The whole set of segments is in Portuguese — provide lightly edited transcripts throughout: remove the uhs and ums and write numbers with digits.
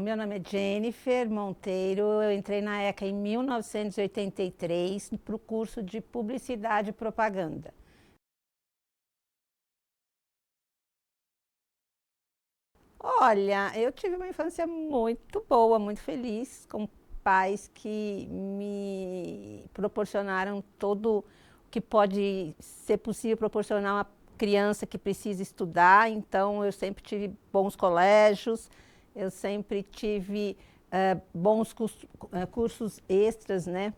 Meu nome é Jennifer Monteiro, eu entrei na ECA em 1983 para o curso de Publicidade e Propaganda. Olha, eu tive uma infância muito boa, muito feliz, com pais que me proporcionaram todo o que pode ser possível proporcionar a uma criança que precisa estudar. Então, eu sempre tive bons colégios, eu sempre tive bons cursos extras, né,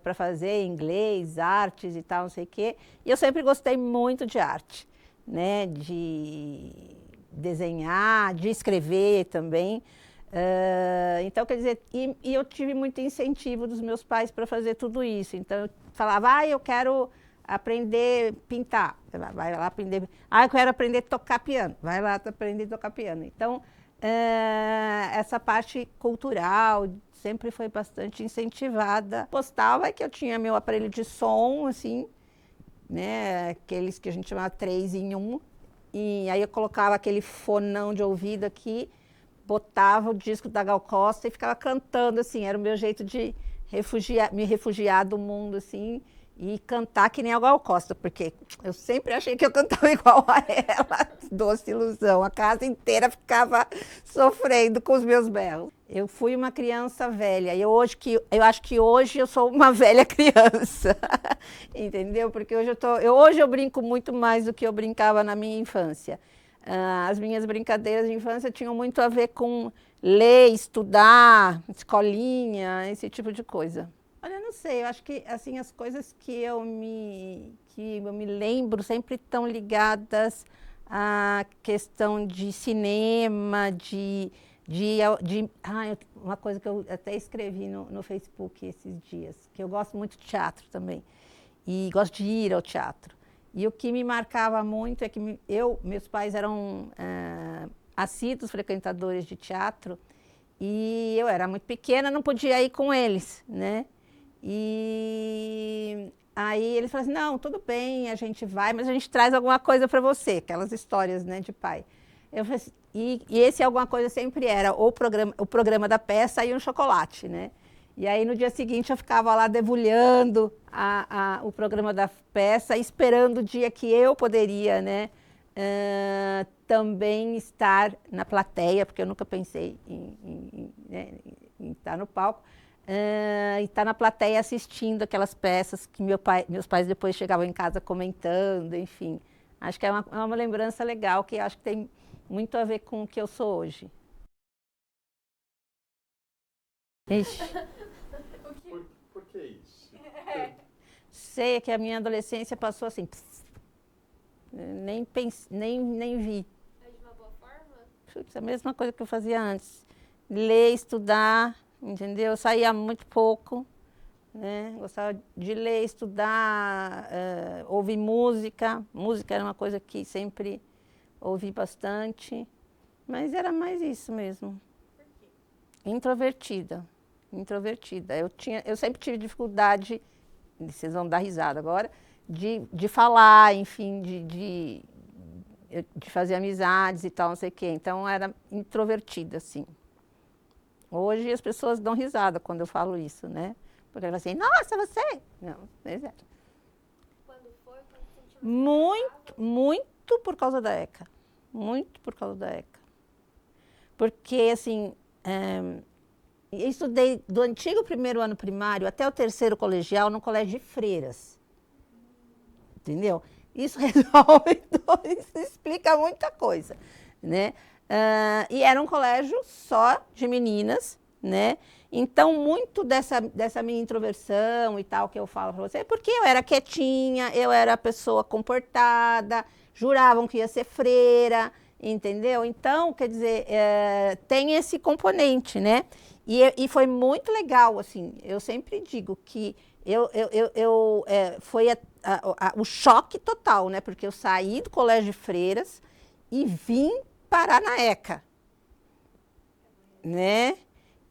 para fazer inglês, artes e tal, não sei o quê. E eu sempre gostei muito de arte, né, de desenhar, de escrever também. Então, quer dizer, e eu tive muito incentivo dos meus pais para fazer tudo isso. Então, eu falava, eu quero aprender a pintar, vai lá aprender. Eu quero aprender a tocar piano, vai lá aprender a tocar piano. Então, essa parte cultural sempre foi bastante incentivada. Gostava que eu tinha meu aparelho de som, assim, né, aqueles que a gente chamava 3 em 1, e aí eu colocava aquele fonão de ouvido aqui, botava o disco da Gal Costa e ficava cantando, assim, era o meu jeito de me refugiar do mundo, assim, e cantar que nem a Gal Costa, porque eu sempre achei que eu cantava igual a ela, doce ilusão, a casa inteira ficava sofrendo com os meus berros. Eu fui uma criança velha, e eu acho que hoje eu sou uma velha criança, entendeu? Porque hoje eu brinco muito mais do que eu brincava na minha infância. As minhas brincadeiras de infância tinham muito a ver com ler, estudar, escolinha, esse tipo de coisa. Olha, não sei, eu acho que assim, as coisas que eu me lembro sempre estão ligadas à questão de cinema, uma coisa que eu até escrevi no Facebook esses dias, que eu gosto muito de teatro também, e gosto de ir ao teatro. E o que me marcava muito é que meus pais eram assíduos frequentadores de teatro, e eu era muito pequena, não podia ir com eles, né? E aí eles falaram assim, não, tudo bem, a gente vai, mas a gente traz alguma coisa para você, aquelas histórias, né, de pai. Eu falei assim, e esse alguma coisa sempre era o programa da peça e um chocolate, né? E aí no dia seguinte eu ficava lá debulhando o programa da peça, esperando o dia que eu poderia, né, também estar na plateia, porque eu nunca pensei em estar no palco, e estar na plateia assistindo aquelas peças que meus pais depois chegavam em casa comentando, enfim. Acho que é uma lembrança legal, que acho que tem muito a ver com o que eu sou hoje. Ixi. Por que isso? Sei que a minha adolescência passou assim, nem vi. É de uma boa forma? Putz, a mesma coisa que eu fazia antes. Ler, estudar, entendeu? Eu saía muito pouco, né? Gostava de ler, estudar, ouvir música. Música era uma coisa que sempre ouvi bastante. Mas era mais isso mesmo. Por quê? Introvertida. Eu sempre tive dificuldade, vocês vão dar risada agora, de falar, enfim, de fazer amizades e tal, não sei o quê. Então, eu era introvertida, assim. Hoje as pessoas dão risada quando eu falo isso, né? Porque elas assim, nossa, você! Não, é zero. Quando foi? Quando você sentiu Muito por causa da ECA. Muito por causa da ECA. Porque, assim, eu estudei do antigo primeiro ano primário até o terceiro colegial no colégio de freiras. Entendeu? Isso resolve, isso explica muita coisa, né? E era um colégio só de meninas, né? Então, muito dessa minha introversão e tal que eu falo para você, é porque eu era quietinha, eu era pessoa comportada, juravam que ia ser freira, entendeu? Então, quer dizer, tem esse componente, né? E foi muito legal, assim, eu sempre digo que foi o choque total, né? Porque eu saí do colégio de freiras e vim parar na ECA, né?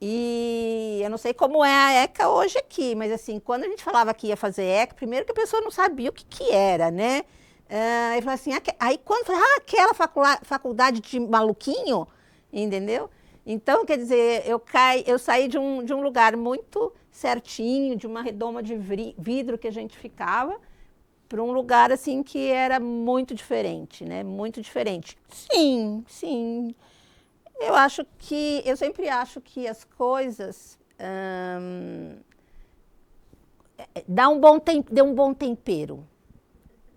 E eu não sei como é a ECA hoje aqui, mas assim, quando a gente falava que ia fazer ECA, primeiro que a pessoa não sabia o que era, né? Aí falava assim, aí quando falei, aquela faculdade de maluquinho, entendeu? Então, quer dizer, eu saí de um lugar muito certinho, de uma redoma de vidro que a gente ficava, para um lugar assim que era muito diferente, né? Muito diferente. Sim, sim. Eu sempre acho que as coisas dão um bom tempero,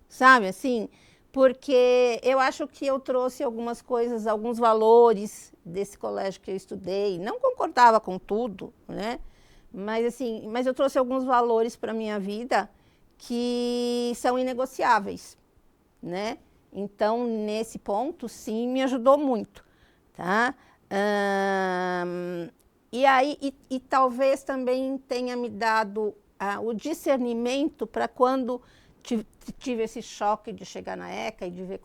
sabe, assim? Porque eu acho que eu trouxe algumas coisas, alguns valores desse colégio que eu estudei. Não concordava com tudo, né? Mas assim, mas eu trouxe alguns valores para a minha vida que são inegociáveis, né? Então, nesse ponto, sim, me ajudou muito, tá? E aí, e talvez também tenha me dado o discernimento para quando tive esse choque de chegar na ECA e de ver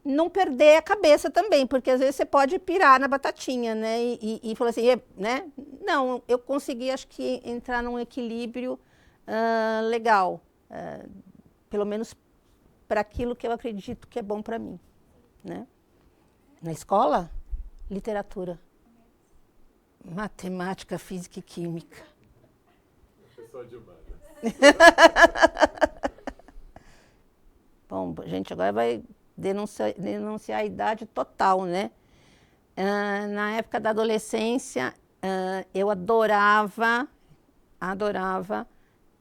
não perder a cabeça também, porque às vezes você pode pirar na batatinha, né? E falar assim, né? Não, eu consegui, acho que, entrar num equilíbrio legal, pelo menos para aquilo que eu acredito que é bom para mim, né? Na escola, literatura, matemática, física e química. Pessoa de humanas. Bom, gente, agora vai denunciar a idade total, né? Na época da adolescência, eu adorava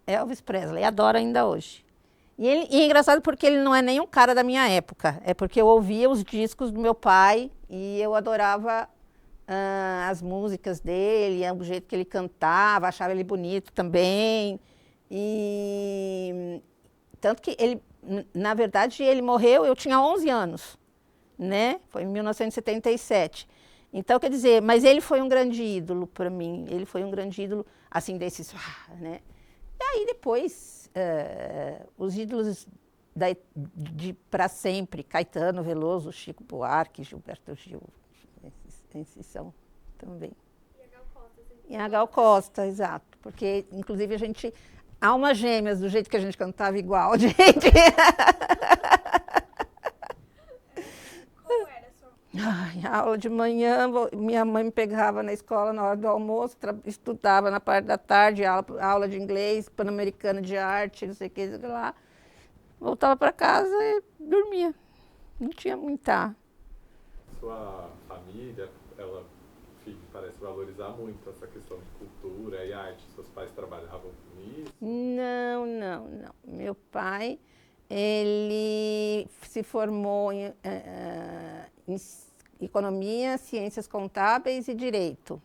Elvis Presley, adoro ainda hoje. E é engraçado porque ele não é nem um cara da minha época, é porque eu ouvia os discos do meu pai e eu adorava as músicas dele, o jeito que ele cantava, achava ele bonito também. E tanto que ele, na verdade, ele morreu, eu tinha 11 anos, né? Foi em 1977. Então, quer dizer, mas ele foi um grande ídolo para mim, ele foi um grande ídolo, assim, desses, né? E aí depois, os ídolos de para sempre, Caetano Veloso, Chico Buarque, Gilberto Gil, esses são também. E a Gal Costa. E a Gal Costa, exato, porque inclusive a gente, almas gêmeas, do jeito que a gente cantava igual, gente. Como era a sua... Ai, aula de manhã, minha mãe me pegava na escola na hora do almoço, estudava na parte da tarde, aula de inglês, Pan-Americana de arte, não sei o que lá. Voltava para casa e dormia. Não tinha muita. Sua família, ela parece valorizar muito essa questão de cultura e arte. Seus pais trabalhavam com isso? Não, não, não. Meu pai, ele se formou em economia, ciências contábeis e direito.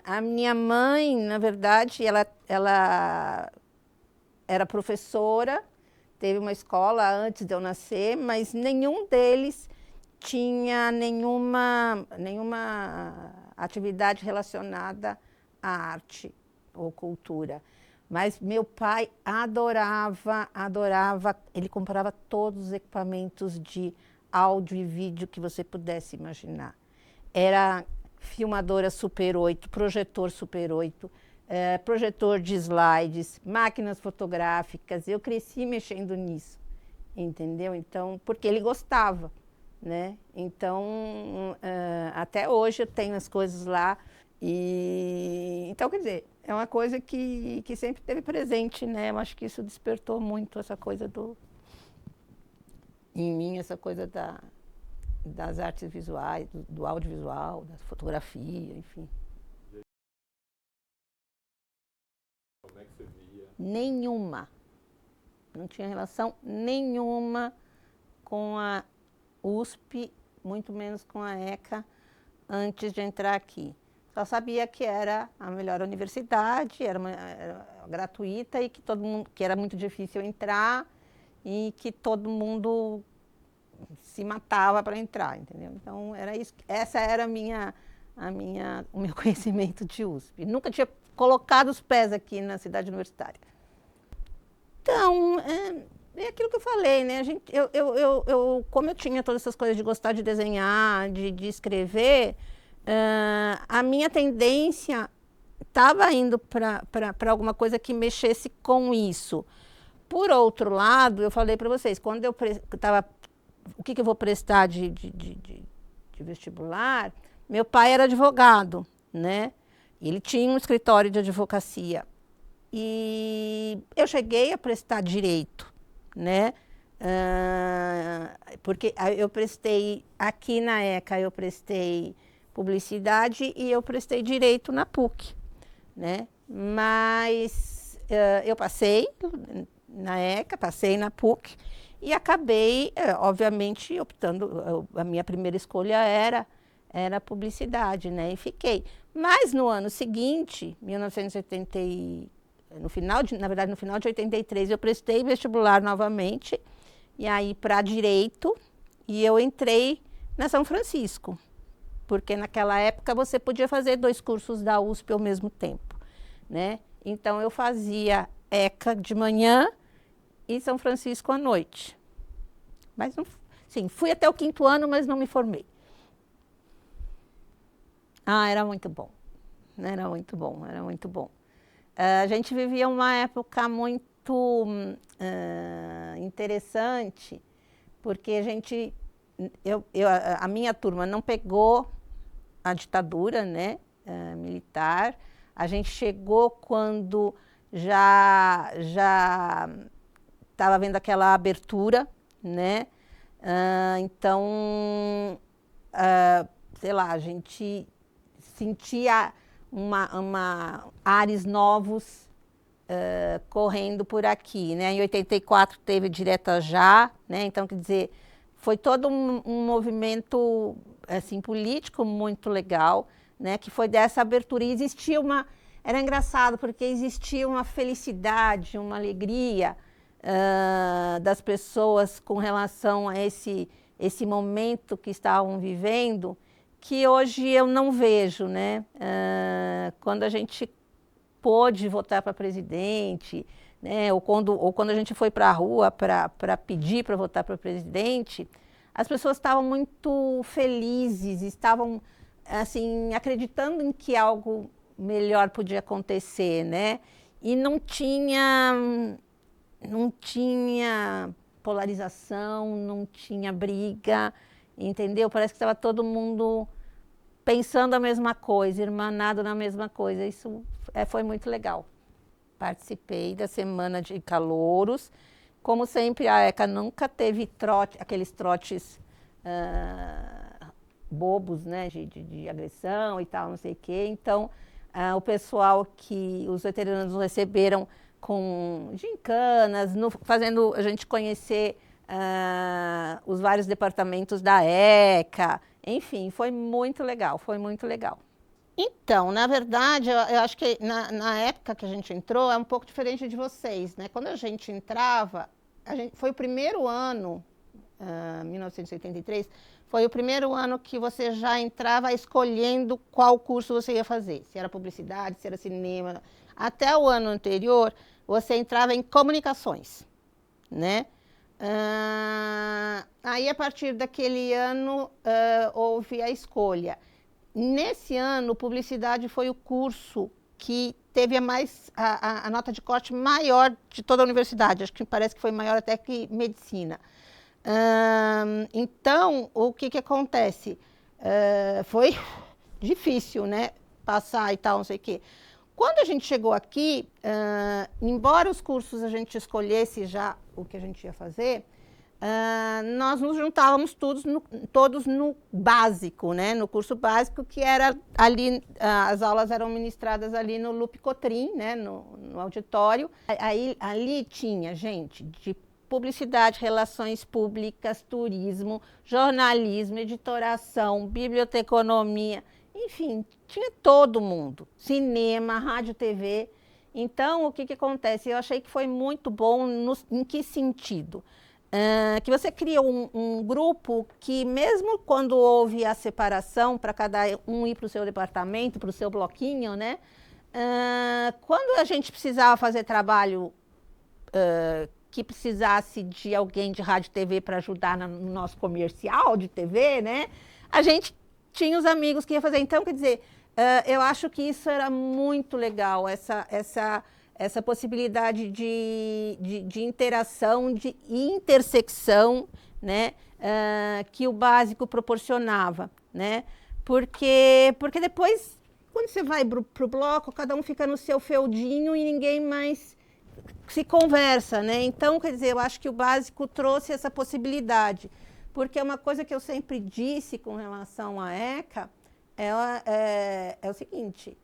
A minha mãe, na verdade, ela era professora, teve uma escola antes de eu nascer, mas nenhum deles tinha nenhuma atividade relacionada à arte ou cultura. Mas meu pai adorava, ele comprava todos os equipamentos de áudio e vídeo que você pudesse imaginar. Era filmadora Super 8, projetor Super 8, projetor de slides, máquinas fotográficas. Eu cresci mexendo nisso, entendeu? Então, porque ele gostava, né? Então, até hoje eu tenho as coisas lá. Então, quer dizer, é uma coisa que sempre esteve presente, né? Eu acho que isso despertou muito essa coisa em mim, essa coisa das artes visuais, do audiovisual, da fotografia, enfim. Como é que você via? Nenhuma. Não tinha relação nenhuma com a USP, muito menos com a ECA, antes de entrar aqui. Só sabia que era a melhor universidade, era gratuita e que era muito difícil entrar e que todo mundo se matava para entrar, entendeu? Então era isso, essa era o meu conhecimento de USP. Nunca tinha colocado os pés aqui na cidade universitária. Então, é aquilo que eu falei, né? Como eu tinha todas essas coisas de gostar de desenhar, de escrever, a minha tendência estava indo para alguma coisa que mexesse com isso. Por outro lado, eu falei para vocês, quando eu estava, o que eu vou prestar de de vestibular, meu pai era advogado, né? Ele tinha um escritório de advocacia. E eu cheguei a prestar direito, né? Porque eu prestei, aqui na ECA, eu prestei publicidade e eu prestei direito na PUC, né? Mas eu passei na ECA, passei na PUC e acabei, obviamente, optando, a minha primeira escolha era publicidade, né? E fiquei. Mas no ano seguinte, 1980, no final de 83, eu prestei vestibular novamente, e aí para direito, e eu entrei na São Francisco, porque naquela época você podia fazer 2 cursos da USP ao mesmo tempo, né? Então eu fazia ECA de manhã e São Francisco à noite. Mas não, sim, fui até o 5º ano, mas não me formei. Era muito bom. Era muito bom, era muito bom. A gente vivia uma época muito interessante, porque a minha turma não pegou a ditadura, né, militar. A gente chegou quando já estava havendo aquela abertura, né? Então, sei lá, a gente sentia ares novos correndo por aqui, né? Em 84 teve Direta Já, né? Então, quer dizer, foi todo um movimento assim, político muito legal, né? Que foi dessa abertura. E existia era engraçado, porque existia uma felicidade, uma alegria das pessoas com relação a esse momento que estavam vivendo, que hoje eu não vejo, né? Quando a gente pôde votar para presidente, né? Ou quando a gente foi para a rua para pedir para votar para presidente, as pessoas estavam muito felizes, estavam assim, acreditando em que algo melhor podia acontecer, né? E não tinha polarização, não tinha briga, entendeu? Parece que estava todo mundo pensando a mesma coisa, irmanado na mesma coisa. Isso foi muito legal. Participei da Semana de Calouros. Como sempre, a ECA nunca teve aqueles trotes bobos, né, de agressão e tal, não sei o quê. Então, o pessoal os veteranos nos receberam com gincanas, fazendo a gente conhecer os vários departamentos da ECA. Enfim, foi muito legal, foi muito legal. Então, na verdade, eu acho que na época que a gente entrou, é um pouco diferente de vocês, né? Quando a gente entrava, foi o primeiro ano, 1983, foi o primeiro ano que você já entrava escolhendo qual curso você ia fazer. Se era publicidade, se era cinema. Até o ano anterior, você entrava em comunicações, né? Aí, a partir daquele ano, houve a escolha. Nesse ano, publicidade foi o curso que teve a nota de corte maior de toda a universidade. Acho que parece que foi maior até que medicina. Então, o que acontece? Foi difícil, né? Passar e tal, não sei o quê. Quando a gente chegou aqui, embora os cursos a gente escolhesse já o que a gente ia fazer, nós nos juntávamos todos no básico, né? No curso básico, que era ali, as aulas eram ministradas ali no Lupe Cotrim, né? No auditório. Ali tinha gente de publicidade, relações públicas, turismo, jornalismo, editoração, biblioteconomia, enfim, tinha todo mundo, cinema, rádio, TV. Então, o que acontece? Eu achei que foi muito bom, em que sentido? Que você cria um grupo que, mesmo quando houve a separação, para cada um ir para o seu departamento, para o seu bloquinho, né? Quando a gente precisava fazer trabalho que precisasse de alguém de rádio e TV para ajudar no nosso comercial de TV, né? A gente tinha os amigos que ia fazer. Então, quer dizer, eu acho que isso era muito legal, essa possibilidade de interação, de intersecção, né, que o básico proporcionava, né? Porque depois, quando você vai pro bloco, cada um fica no seu feudinho e ninguém mais se conversa, né? Então, quer dizer, eu acho que o básico trouxe essa possibilidade. Porque uma coisa que eu sempre disse com relação à ECA é o seguinte: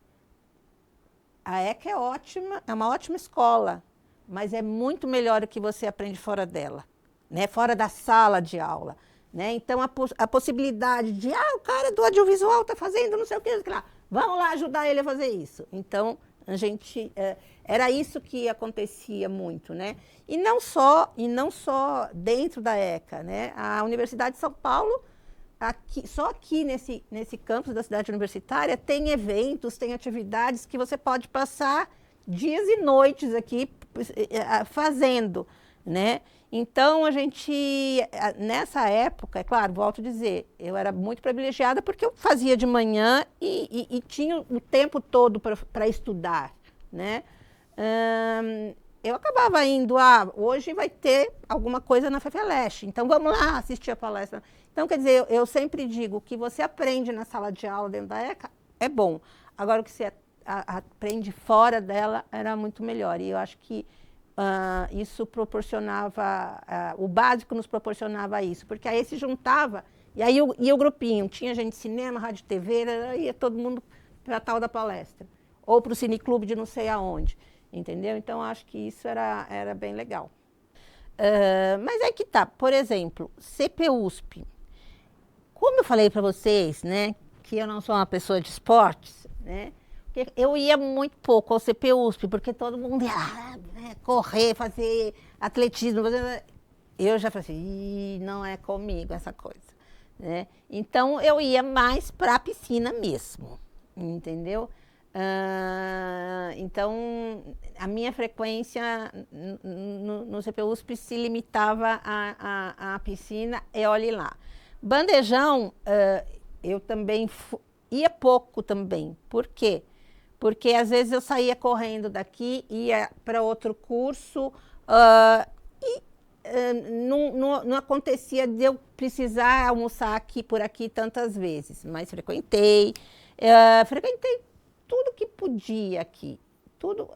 a ECA é ótima, é uma ótima escola, mas é muito melhor o que você aprende fora dela, né? Fora da sala de aula, né? Então, a possibilidade de, o cara do audiovisual está fazendo não sei o que lá, vamos lá ajudar ele a fazer isso. Então, a gente, era isso que acontecia muito, né? E não só dentro da ECA, né? A Universidade de São Paulo, só aqui nesse campus da cidade universitária, tem eventos, tem atividades que você pode passar dias e noites aqui fazendo, né? Então, a gente, nessa época, é claro, volto a dizer, eu era muito privilegiada porque eu fazia de manhã e tinha o tempo todo para estudar, né? Eu acabava indo, hoje vai ter alguma coisa na FEFELESH, então vamos lá assistir a palestra. Então, quer dizer, eu sempre digo, o que você aprende na sala de aula dentro da ECA é bom. Agora, o que você aprende fora dela era muito melhor. E eu acho que isso proporcionava, o básico nos proporcionava isso, porque aí se juntava, e aí ia o grupinho, tinha gente de cinema, rádio, TV, ia todo mundo para a tal da palestra, ou para o cineclube de não sei aonde, entendeu? Então, acho que isso era bem legal. Mas é que tá, por exemplo, CPUSP. Como eu falei para vocês, né, que eu não sou uma pessoa de esportes, né, eu ia muito pouco ao CPUSP, porque todo mundo ia correr, fazer atletismo. Eu já falei assim, não é comigo essa coisa, né? Então, eu ia mais para a piscina mesmo, entendeu? Então, a minha frequência no CPUSP se limitava à piscina e olhe lá. Bandejão, eu também ia pouco também. Por quê? Porque às vezes eu saía correndo daqui, ia para outro curso não acontecia de eu precisar almoçar por aqui tantas vezes, mas frequentei tudo que podia aqui. Tudo,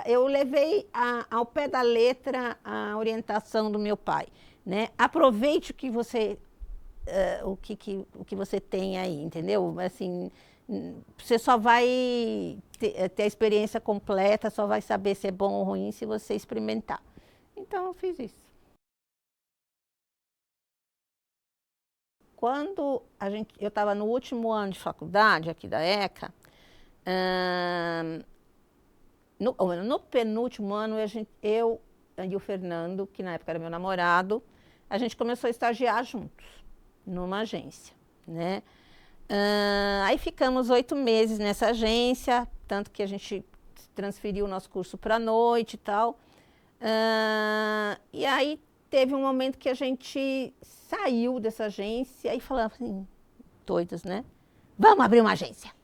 eu levei ao pé da letra a orientação do meu pai, né? Aproveite o que você você tem aí, entendeu? Assim, você só vai ter a experiência completa, só vai saber se é bom ou ruim se você experimentar. Então, eu fiz isso. Quando eu estava no último ano de faculdade aqui da ECA, no penúltimo ano, eu e o Fernando, que na época era meu namorado, a gente começou a estagiar juntos, numa agência, né? Aí ficamos 8 meses nessa agência, tanto que a gente transferiu o nosso curso para a noite e tal. E aí teve um momento que a gente saiu dessa agência e falava assim, doidos, né? Vamos abrir uma agência.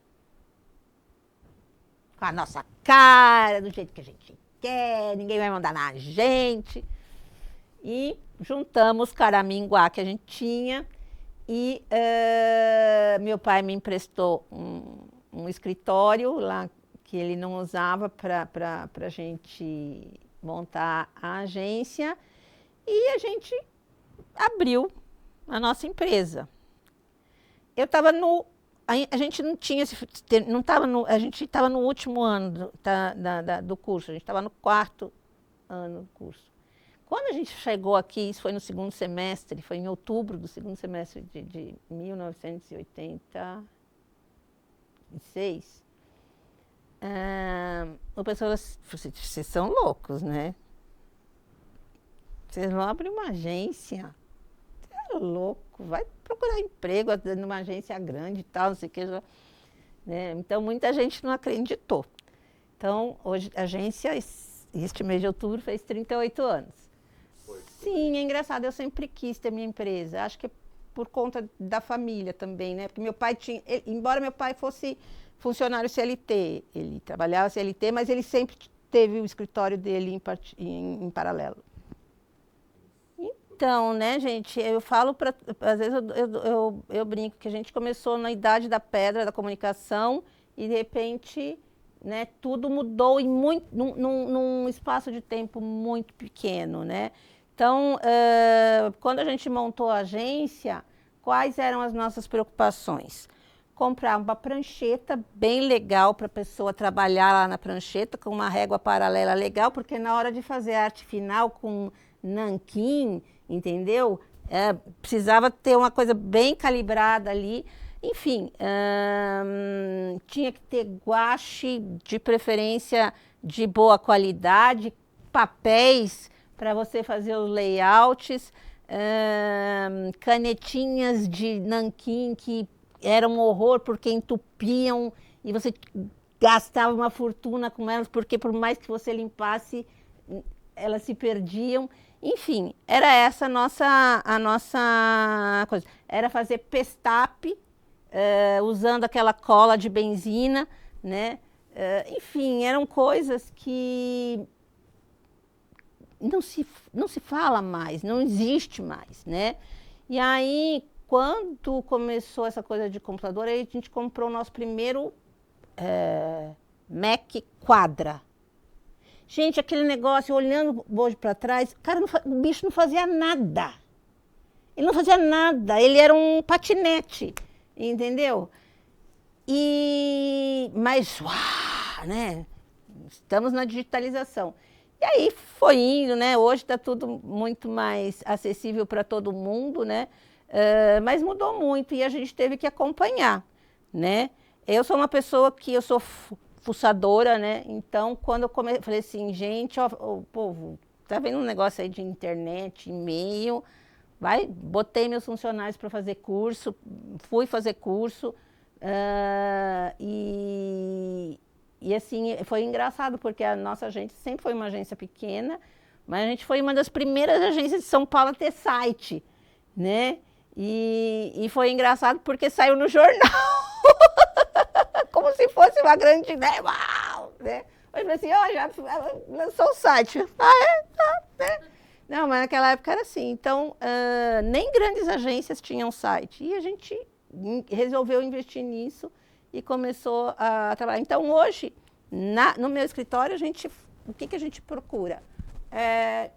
Com a nossa cara, do jeito que a gente quer, ninguém vai mandar na gente. E juntamos o caraminguá que a gente tinha e meu pai me emprestou um escritório lá que ele não usava para a gente montar a agência e a gente abriu a nossa empresa. Eu estava a gente não tinha, a gente estava no último ano do curso, a gente estava no 4º ano do curso. Quando a gente chegou aqui, isso foi no 2º semestre, foi em outubro do 2º semestre de 1986, o pessoal disse, vocês são loucos, né? Vocês vão abrir uma agência? Você é louco, vai procurar emprego numa agência grande e tal, não sei o que. Né? Então, muita gente não acreditou. Então, hoje, a agência, este mês de outubro, fez 38 anos. Sim, é engraçado, eu sempre quis ter minha empresa. Acho que é por conta da família também, né? Porque meu pai tinha, embora meu pai fosse funcionário CLT, ele trabalhava CLT, mas ele sempre teve o escritório dele em paralelo. Então, né, gente, eu falo para. Às vezes eu brinco que a gente começou na idade da pedra, da comunicação, e de repente, né, tudo mudou em num espaço de tempo muito pequeno, né? Então, quando a gente montou a agência, quais eram as nossas preocupações? Comprar uma prancheta bem legal para a pessoa trabalhar lá na prancheta, com uma régua paralela legal, porque na hora de fazer a arte final com nanquim, entendeu? Precisava ter uma coisa bem calibrada ali. Enfim, tinha que ter guache, de preferência de boa qualidade, papéis para você fazer os layouts, canetinhas de nanquim que era um horror porque entupiam e você gastava uma fortuna com elas, porque por mais que você limpasse, elas se perdiam. Enfim, era essa a nossa coisa. Era fazer pestape, usando aquela cola de benzina, né? Enfim, eram coisas que não se fala mais, não existe mais, né? E aí, quando começou essa coisa de computador, aí a gente comprou o nosso primeiro Mac Quadra. Gente, aquele negócio, olhando hoje para trás, cara, o bicho não fazia nada. Ele não fazia nada, ele era um patinete, entendeu? Mas, uau, né? Estamos na digitalização. E aí foi indo, né? Hoje está tudo muito mais acessível para todo mundo, né? Mas mudou muito e a gente teve que acompanhar, né? Eu sou uma pessoa que eu sou fuçadora, né? Então, quando eu falei assim, gente, ó, povo, tá vendo um negócio aí de internet, e-mail, botei meus funcionários para fazer curso, fui fazer curso, e assim, foi engraçado, porque a nossa agência sempre foi uma agência pequena, mas a gente foi uma das primeiras agências de São Paulo a ter site, né? E foi engraçado porque saiu no jornal. Como se fosse uma grande, né? Uau! Né? Eu falei assim, já lançou o site. Né? Não, mas naquela época era assim. Então, nem grandes agências tinham site. E a gente resolveu investir nisso e começou a trabalhar. Então, hoje, no meu escritório, o que a gente procura?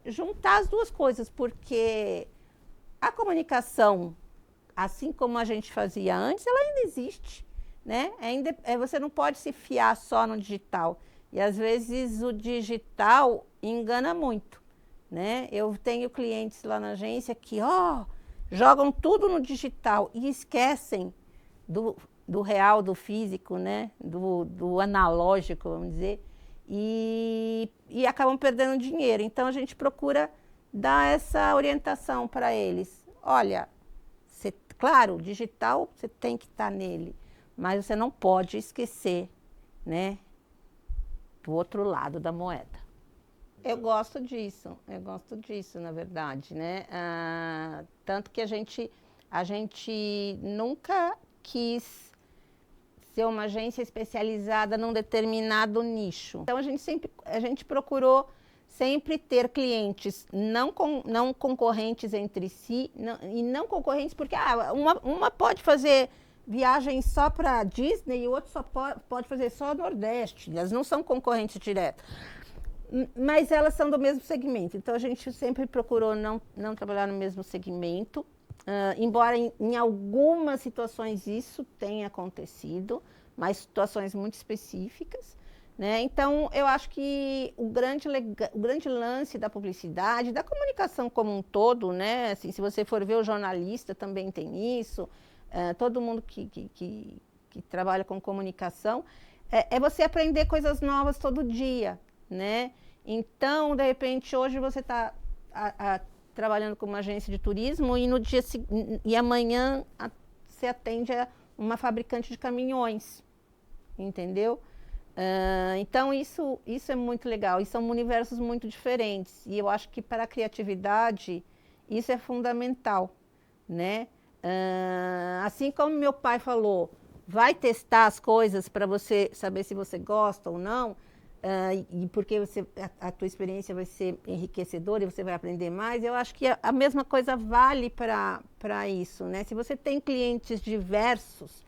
Juntar as duas coisas, porque a comunicação, assim como a gente fazia antes, ela ainda existe. Né? Você não pode se fiar só no digital. E às vezes o digital engana muito. Né? Eu tenho clientes lá na agência que jogam tudo no digital e esquecem do real, do físico, né? do analógico, vamos dizer, e acabam perdendo dinheiro. Então a gente procura dar essa orientação para eles. Olha, claro, o digital você tem que estar nele. Mas você não pode esquecer, né, do outro lado da moeda. Eu gosto disso, na verdade, né? Tanto que a gente nunca quis ser uma agência especializada num determinado nicho. Então a gente procurou sempre ter clientes não concorrentes entre si, e não concorrentes porque uma pode fazer viagem só para Disney e o outro só pode fazer só Nordeste. Elas não são concorrentes diretos, mas elas são do mesmo segmento. Então, a gente sempre procurou não trabalhar no mesmo segmento, embora em algumas situações isso tenha acontecido, mas situações muito específicas. Né? Então, eu acho que o grande lance da publicidade, da comunicação como um todo, né? Assim, se você for ver o jornalista, também tem isso. Todo mundo que trabalha com comunicação, é você aprender coisas novas todo dia, né? Então, de repente, hoje você está trabalhando com uma agência de turismo e amanhã você atende a uma fabricante de caminhões, entendeu? Então, isso é muito legal, e são universos muito diferentes, e eu acho que para a criatividade isso é fundamental, né? Assim como meu pai falou, vai testar as coisas para você saber se você gosta ou não, e porque a tua experiência vai ser enriquecedora e você vai aprender mais, eu acho que a mesma coisa vale para isso, né? Se você tem clientes diversos,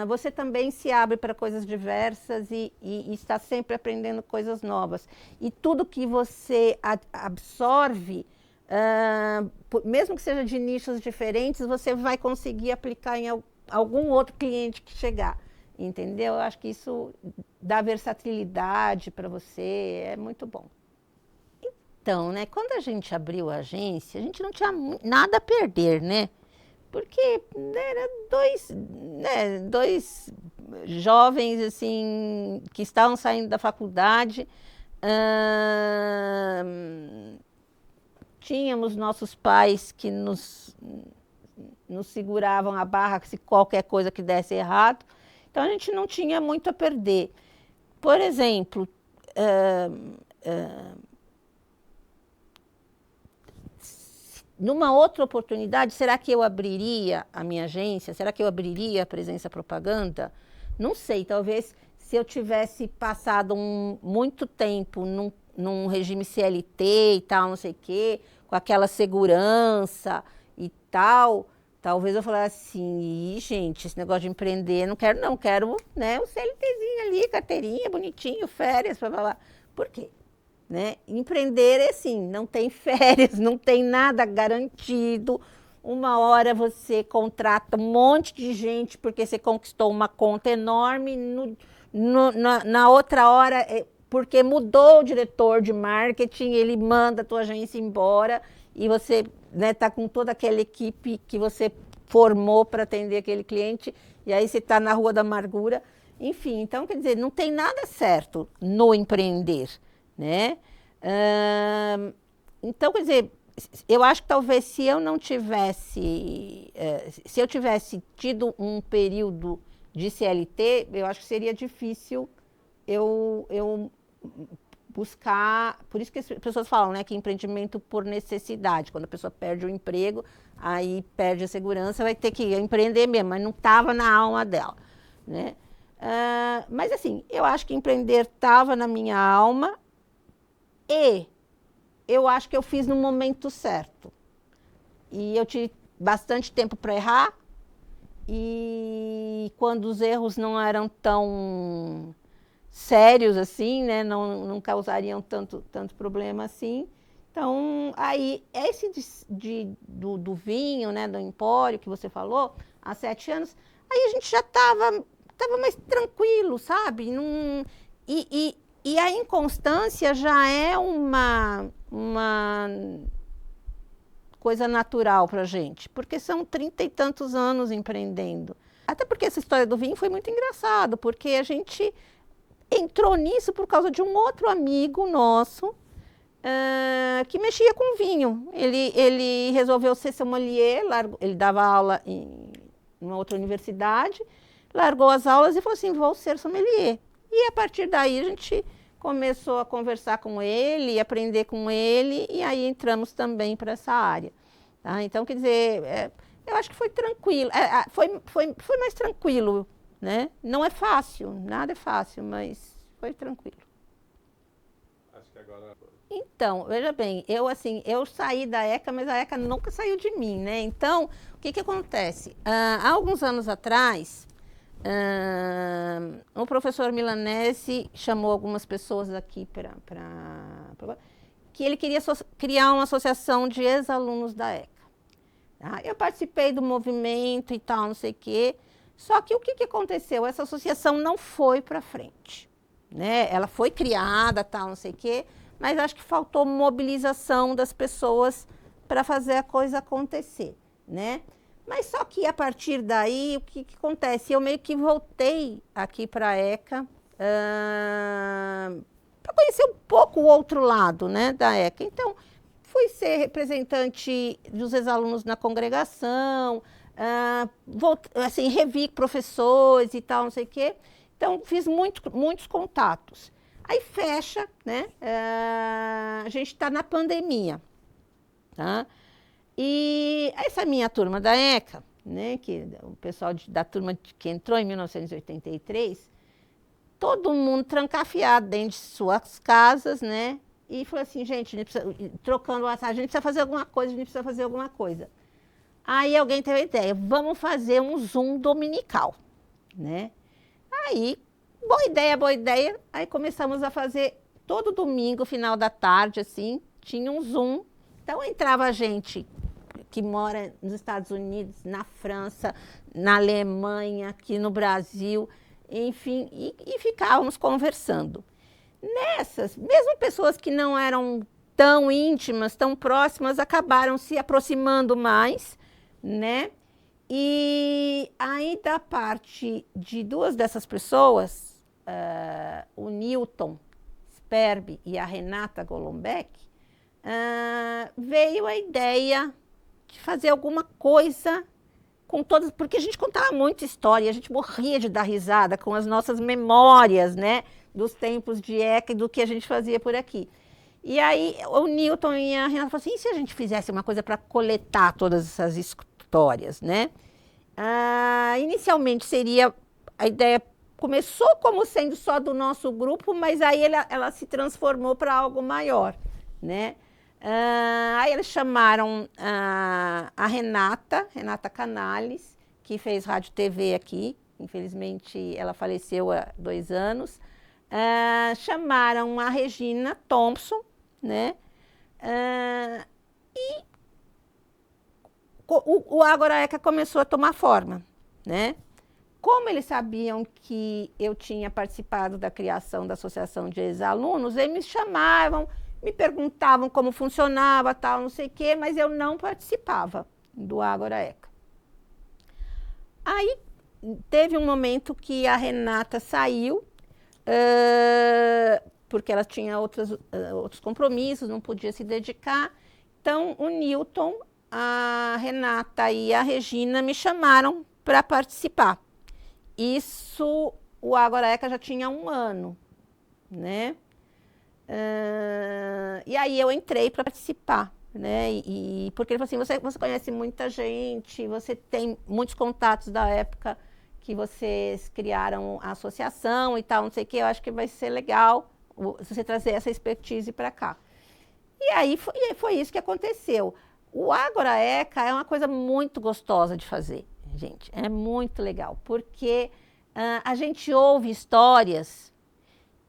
você também se abre para coisas diversas e está sempre aprendendo coisas novas. E tudo que você absorve, mesmo que seja de nichos diferentes, você vai conseguir aplicar em algum outro cliente que chegar. Entendeu? Eu acho que isso dá versatilidade para você, é muito bom. Então, né, quando a gente abriu a agência, a gente não tinha nada a perder, né? Porque era dois jovens, assim, que estavam saindo da faculdade, tínhamos nossos pais que nos seguravam a barra se qualquer coisa que desse errado. Então, a gente não tinha muito a perder. Por exemplo, numa outra oportunidade, será que eu abriria a minha agência? Será que eu abriria a Presença Propaganda? Não sei, talvez se eu tivesse passado muito tempo num regime CLT e tal, não sei o quê, com aquela segurança e tal... Talvez eu falasse assim, gente, esse negócio de empreender, não quero, né, um CLTzinho ali, carteirinha, bonitinho, férias, blá, blá, blá. Por quê? Né? Empreender é assim, não tem férias, não tem nada garantido. Uma hora você contrata um monte de gente porque você conquistou uma conta enorme, na outra hora, porque mudou o diretor de marketing, ele manda a tua agência embora e você... Tá com toda aquela equipe que você formou para atender aquele cliente, e aí você está na Rua da Amargura. Enfim, então, quer dizer, não tem nada certo no empreender, né? Então, quer dizer, eu acho que talvez se eu não tivesse, se eu tivesse tido um período de CLT, eu acho que seria difícil eu buscar, por isso que as pessoas falam, né, que empreendimento por necessidade, quando a pessoa perde o emprego, aí perde a segurança, vai ter que empreender mesmo, mas não estava na alma dela, né? Mas assim, eu acho que empreender estava na minha alma e eu acho que eu fiz no momento certo. E eu tive bastante tempo para errar e quando os erros não eram tão sérios assim, né, não causariam tanto problema assim. Então, aí, esse do vinho, né, do empório que você falou, há 7 anos, aí a gente já estava mais tranquilo, sabe? E a inconstância já é uma coisa natural para a gente, porque são 30 e tantos anos empreendendo. Até porque essa história do vinho foi muito engraçado, porque a gente entrou nisso por causa de um outro amigo nosso que mexia com vinho. Ele resolveu ser sommelier, ele dava aula em uma outra universidade, largou as aulas e falou assim, vou ser sommelier. E a partir daí a gente começou a conversar com ele, aprender com ele, e aí entramos também para essa área. Tá? Então, quer dizer, eu acho que foi tranquilo, foi mais tranquilo. Né? Não é fácil, nada é fácil, mas foi tranquilo. Acho que agora... Então, veja bem, eu saí da ECA, mas a ECA nunca saiu de mim, né? Então, o que acontece? Há alguns anos atrás, o professor Milanese chamou algumas pessoas aqui que ele queria criar uma associação de ex-alunos da ECA. Tá? Eu participei do movimento e tal, não sei o quê. Só que o que aconteceu? Essa associação não foi para frente, né? Ela foi criada, tal, não sei o quê, mas acho que faltou mobilização das pessoas para fazer a coisa acontecer, né? Mas só que a partir daí, o que acontece? Eu meio que voltei aqui para a ECA para conhecer um pouco o outro lado, né, da ECA. Então, fui ser representante dos ex-alunos na congregação, assim, revi professores e tal, não sei o quê. Então, fiz muitos contatos. Aí fecha, né? A gente está na pandemia, tá? E essa minha turma da ECA, né, que o pessoal da turma que entrou em 1983, todo mundo trancafiado dentro de suas casas, né? E falou assim, gente, a gente precisa, trocando o WhatsApp, a gente precisa fazer alguma coisa, a gente precisa fazer alguma coisa. Aí alguém teve a ideia, vamos fazer um Zoom dominical, né? Aí, boa ideia. Aí começamos a fazer todo domingo, final da tarde, assim, tinha um Zoom. Então entrava gente que mora nos Estados Unidos, na França, na Alemanha, aqui no Brasil, enfim, e ficávamos conversando. Nessas, mesmo pessoas que não eram tão íntimas, tão próximas, acabaram se aproximando mais, né? E aí, da parte de duas dessas pessoas, o Newton Sperbi e a Renata Golombek, veio a ideia de fazer alguma coisa com todas, porque a gente contava muita história, a gente morria de dar risada com as nossas memórias, né, dos tempos de ECA e do que a gente fazia por aqui. E aí o Newton e a Renata falaram assim, e se a gente fizesse uma coisa para coletar todas essas histórias, né? Inicialmente seria, a ideia começou como sendo só do nosso grupo, mas aí ela se transformou para algo maior, né? Aí eles chamaram a Renata Canales, que fez rádio e TV aqui, infelizmente ela faleceu há 2 anos, chamaram a Regina Thompson, né? E o Ágora ECA começou a tomar forma, né? Como eles sabiam que eu tinha participado da criação da Associação de Ex-Alunos, eles me chamavam, me perguntavam como funcionava, tal, não sei o quê, mas eu não participava do Ágora ECA. Aí teve um momento que a Renata saiu, porque ela tinha outros compromissos, não podia se dedicar. Então, o Newton, a Renata e a Regina me chamaram para participar. Isso, o Ágora ECA já tinha 1 ano, né? E aí eu entrei para participar, né? Porque ele falou assim, você conhece muita gente, você tem muitos contatos da época que vocês criaram a associação e tal, não sei o que, eu acho que vai ser legal se você trazer essa expertise para cá. E aí foi isso que aconteceu. O Ágora ECA é uma coisa muito gostosa de fazer, gente, é muito legal, porque a gente ouve histórias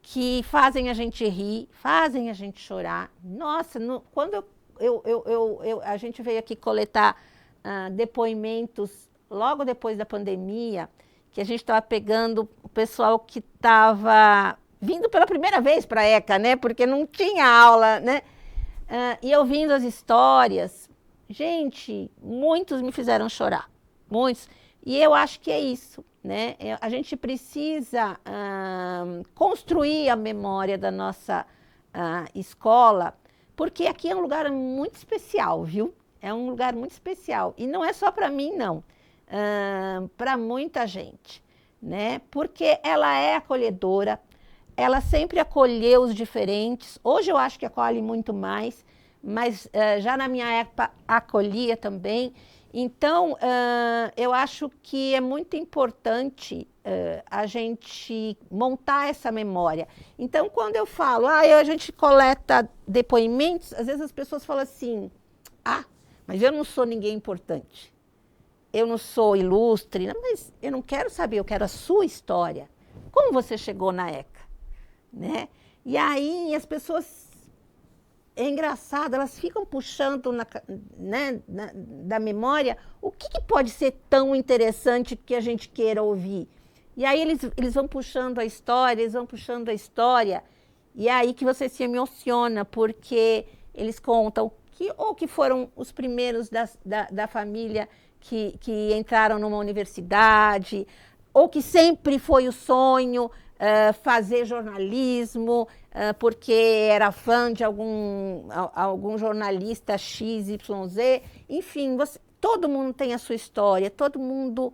que fazem a gente rir, fazem a gente chorar. Nossa, quando a gente veio aqui coletar depoimentos logo depois da pandemia, que a gente estava pegando o pessoal que estava vindo pela primeira vez para a ECA, né? Porque não tinha aula, né? E ouvindo as histórias, gente, muitos me fizeram chorar, muitos. E eu acho que é isso, né? A gente precisa construir a memória da nossa escola, porque aqui é um lugar muito especial, viu? É um lugar muito especial. E não é só para mim, não. Para muita gente, né? Porque ela é acolhedora, ela sempre acolheu os diferentes. Hoje eu acho que acolhe muito mais, mas já na minha época acolhia também. Então, eu acho que é muito importante a gente montar essa memória. Então, quando eu falo, a gente coleta depoimentos, às vezes as pessoas falam assim, mas eu não sou ninguém importante, eu não sou ilustre, mas eu não quero saber, eu quero a sua história. Como você chegou na ECA? Né? E aí as pessoas... É engraçado, elas ficam puxando da memória o que pode ser tão interessante que a gente queira ouvir. E aí eles vão puxando a história, e é aí que você se emociona, porque eles contam que foram os primeiros da família que entraram numa universidade, ou que sempre foi o sonho fazer jornalismo, porque era fã de algum jornalista XYZ. Enfim, todo mundo tem a sua história, todo mundo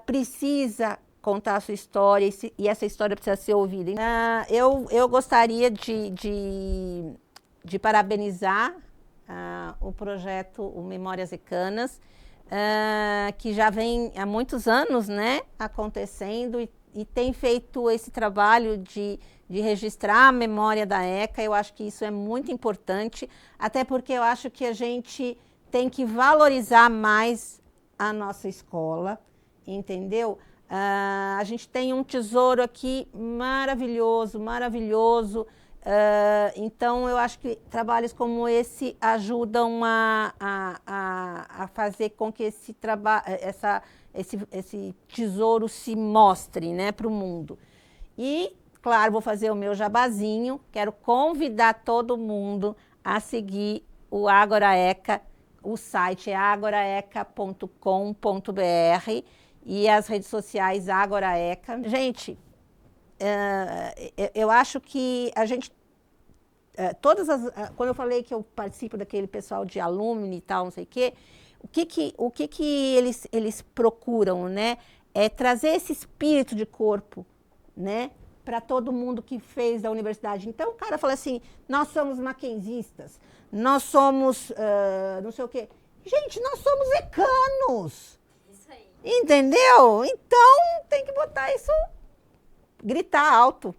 precisa contar a sua história e essa história precisa ser ouvida. Eu gostaria de parabenizar o projeto Memórias Ecanas. que já vem há muitos anos, né, acontecendo e tem feito esse trabalho de registrar a memória da ECA. Eu acho que isso é muito importante, até porque eu acho que a gente tem que valorizar mais a nossa escola, entendeu? A gente tem um tesouro aqui maravilhoso, maravilhoso. Então, eu acho que trabalhos como esse ajudam a fazer com que esse tesouro se mostre, né, para o mundo. E, claro, vou fazer o meu jabazinho. Quero convidar todo mundo a seguir o Ágora ECA. O site é agoraeca.com.br e as redes sociais Ágora ECA. Gente, eu acho que a gente, quando eu falei que eu participo daquele pessoal de alumni e tal, não sei o quê, o que eles procuram, né? É trazer esse espírito de corpo, né, para todo mundo que fez da universidade. Então, o cara fala assim, nós somos mackenzistas, nós somos não sei o quê. Gente, nós somos ecanos. Isso aí. Entendeu? Então, tem que botar isso, gritar alto.